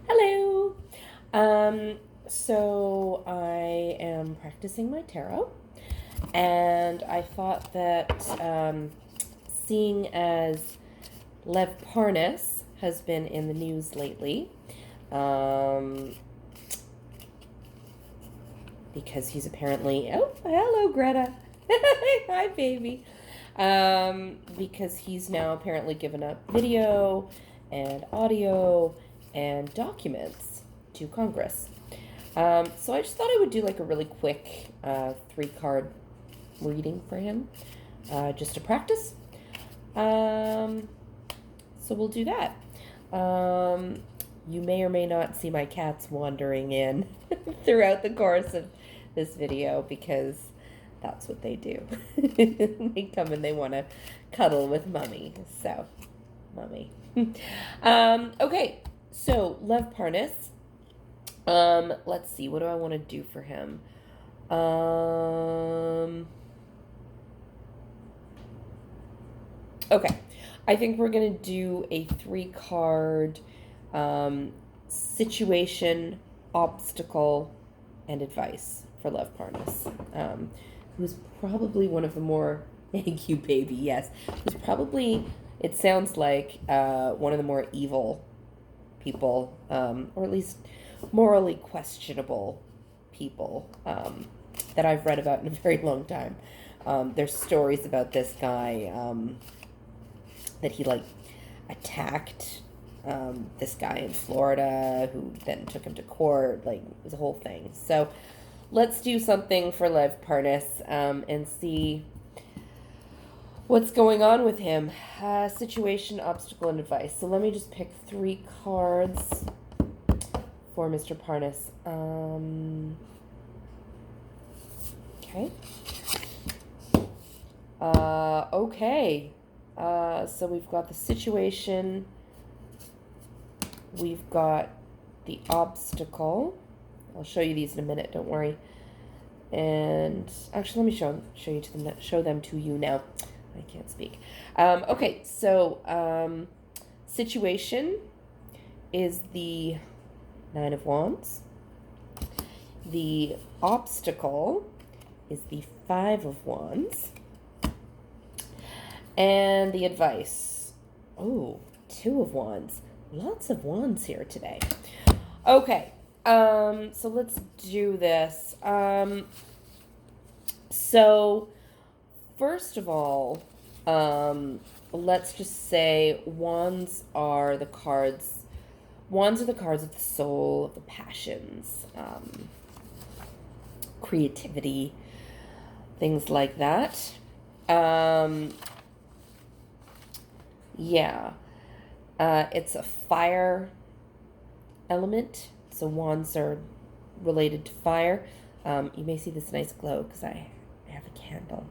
Hello. So I am practicing my tarot, and I thought that seeing as Lev Parnas has been in the news lately, um, because he's apparently hello Greta, hi baby, because he's now apparently given up video and audio and documents to Congress. So I just thought I would do like a really quick 3 card reading for him, just to practice. So we'll do that. You may or may not see my cats wandering in throughout the course of this video because that's what they do. They come and they want to cuddle with Mummy. So, Mummy. Okay, so Lev Parnas. Let's see. What do I want to do for him? Okay. I think we're going to do a 3 card situation, obstacle, and advice for Lev Parnas, who's probably one of the more, thank you, baby, yes, who's probably, it sounds like, one of the more evil people, or at least morally questionable people that I've read about in a very long time. There's stories about this guy that he like attacked this guy in Florida who then took him to court. Like, it was a whole thing. So let's do something for Lev Parnas and see what's going on with him. Situation, obstacle, and advice. So let me just pick 3 cards for Mr. Parnas. Okay. Okay. So we've got the situation. We've got the obstacle. I'll show you these in a minute. Don't worry. And actually, let me show them to you now. I can't speak. Okay. So situation is the 9 of Wands. The obstacle is the 5 of Wands. And the advice. Oh, 2 of Wands. Lots of wands here today. Okay. So let's do this. So first of all, let's just say wands are the cards of the soul, of the passions, creativity, things like that. Yeah. It's a fire element, so wands are related to fire. You may see this nice glow because I have a candle.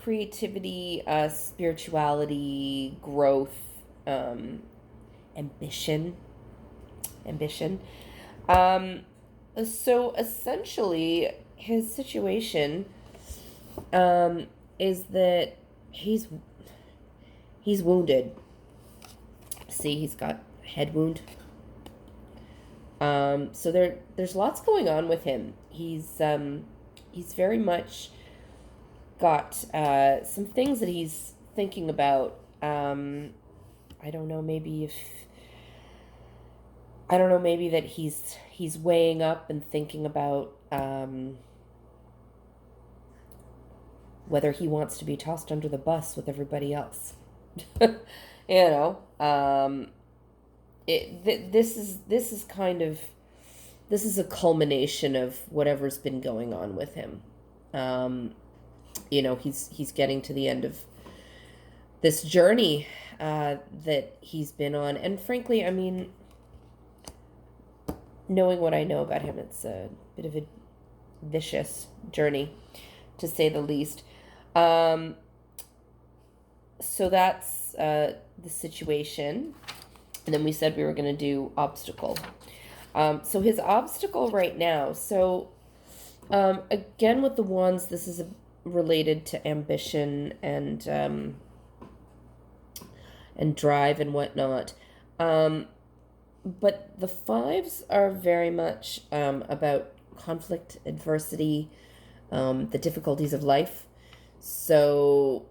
Creativity, spirituality, growth, ambition. So essentially, his situation is that he's wounded. See, he's got a head wound. So there's lots going on with him. He's very much got some things that he's thinking about. I don't know, maybe that he's weighing up and thinking about whether he wants to be tossed under the bus with everybody else. This is a culmination of whatever's been going on with him. He's getting to the end of this journey that he's been on, and frankly, I mean, knowing what I know about him, it's a bit of a vicious journey, to say the least. So that's the situation. And then we said we were going to do obstacle. So his obstacle right now. So again, with the wands, this is related to ambition and and drive and whatnot. But the fives are very much about conflict, adversity, the difficulties of life. So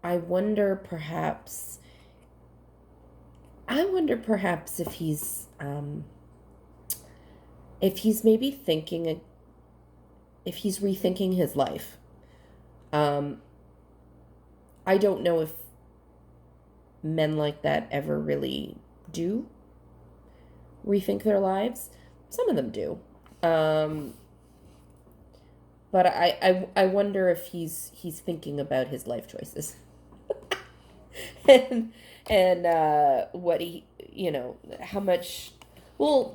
I wonder perhaps if he's maybe thinking, if he's rethinking his life. I don't know if men like that ever really do rethink their lives. Some of them do. But I wonder if he's thinking about his life choices. and what he, how much, how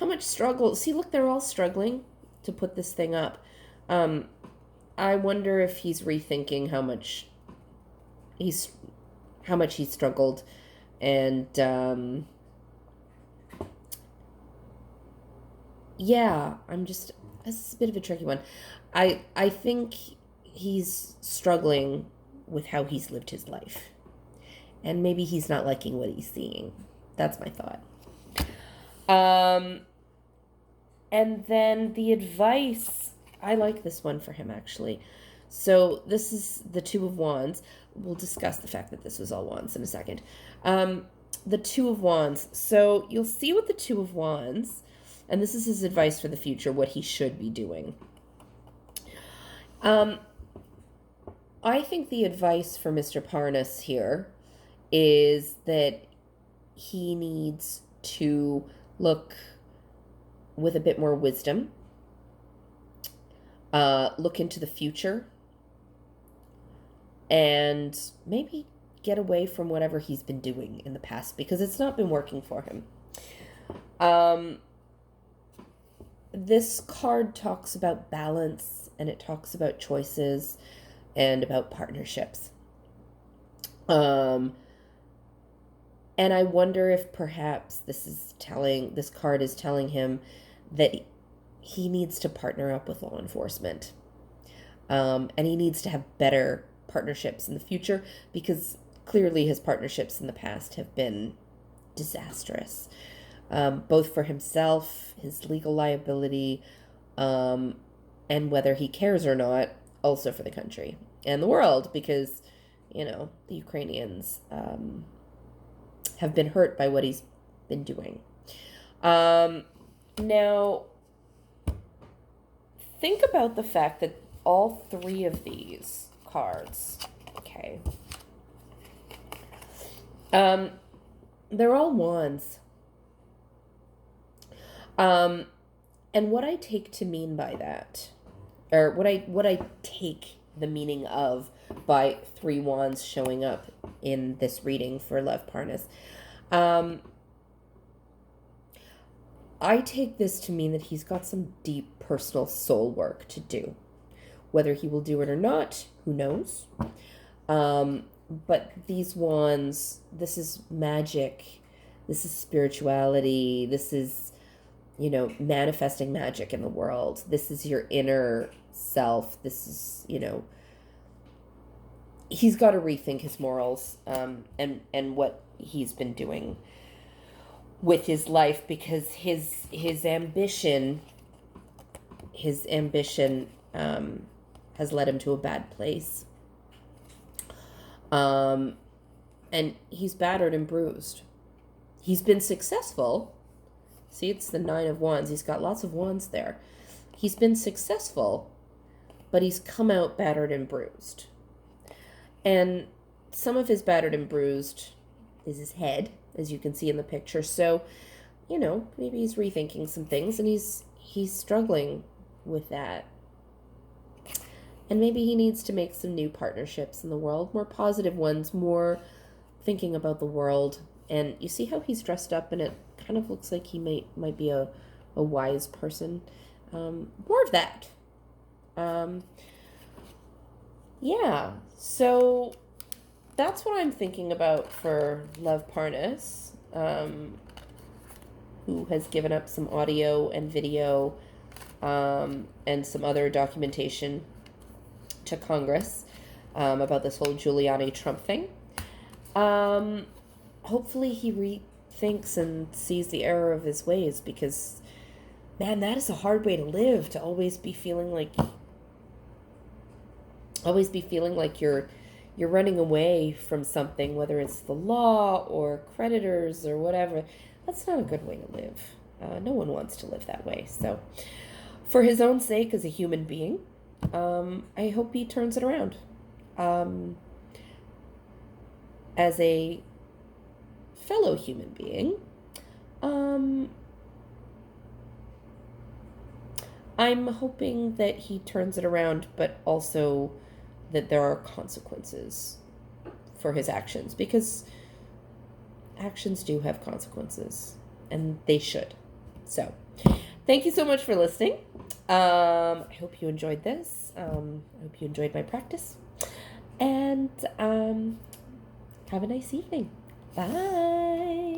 much struggle. See, look, they're all struggling to put this thing up. I wonder if he's rethinking how much he's struggled, and yeah, this is a bit of a tricky one. I think he's struggling with how he's lived his life, and maybe he's not liking what he's seeing. That's my thought. And then the advice, I like this one for him, actually. So this is the Two of Wands. We'll discuss the fact that this was all wands in a second. The Two of Wands. So you'll see with the Two of Wands, and this is his advice for the future, what he should be doing. I think the advice for Mr. Parnas here is that he needs to look with a bit more wisdom, look into the future, and maybe get away from whatever he's been doing in the past, because it's not been working for him. This card talks about balance, and it talks about choices and about partnerships. And I wonder if perhaps this card is telling him that he needs to partner up with law enforcement. And he needs to have better partnerships in the future, because clearly his partnerships in the past have been disastrous, both for himself, his legal liability, and whether he cares or not, also for the country and the world, because, the Ukrainians have been hurt by what he's been doing. Now, think about the fact that all three of these cards, okay, they're all wands. And what I take to mean by that, or what I take the meaning of by three wands showing up in this reading for Lev Parnas, I take this to mean that he's got some deep personal soul work to do. Whether he will do it or not, who knows? But these wands, this is magic, this is spirituality, this is, manifesting magic in the world. This is your inner self. This is, he's got to rethink his morals, and what he's been doing with his life, because his ambition has led him to a bad place. And he's battered and bruised. He's been successful. See, it's the Nine of Wands. He's got lots of wands there. He's been successful, but he's come out battered and bruised. And some of his battered and bruised is his head, as you can see in the picture. So, maybe he's rethinking some things, and he's struggling with that. And maybe he needs to make some new partnerships in the world, more positive ones, more thinking about the world. And you see how he's dressed up, and it kind of looks like he might be a wise person. More of that. Yeah, so that's what I'm thinking about for Lev Parnas, who has given up some audio and video, and some other documentation to Congress, about this whole Giuliani Trump thing. Hopefully he rethinks and sees the error of his ways, because, man, that is a hard way to live, to always be feeling like you're running away from something, whether it's the law or creditors or whatever. That's not a good way to live. No one wants to live that way. So, for his own sake as a human being, I hope he turns it around. As a fellow human being, I'm hoping that he turns it around, but also that there are consequences for his actions, because actions do have consequences, and they should. So, thank you so much for listening. I hope you enjoyed this. I hope you enjoyed my practice. And have a nice evening. Bye.